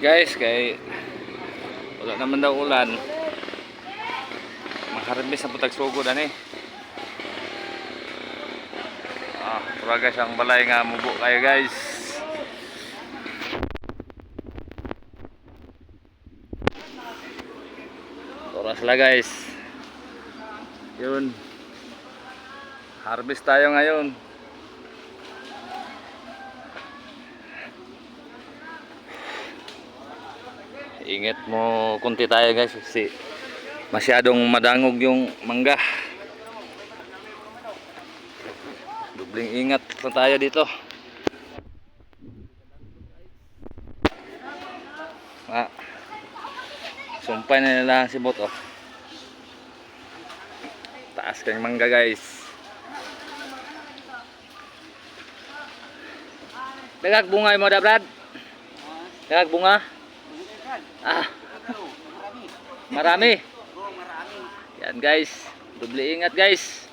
guys, kay wala naman daw ulan. Maharabis sa putag sugod ani. Pura guys ang balay nga mubo kayo guys. Oras la guys. Yun. Harvest tayo ngayon. Ingat mo kunti tayo guys kasi masyadong madangog yung mangga. Dubling ingat pa tayo dito. Sumpay na nila si Bot oh. Taas kayong mangga guys. Dagag bunga mo da Brad? Dagag bunga? Marami. Yan guys. Dubli ingat guys.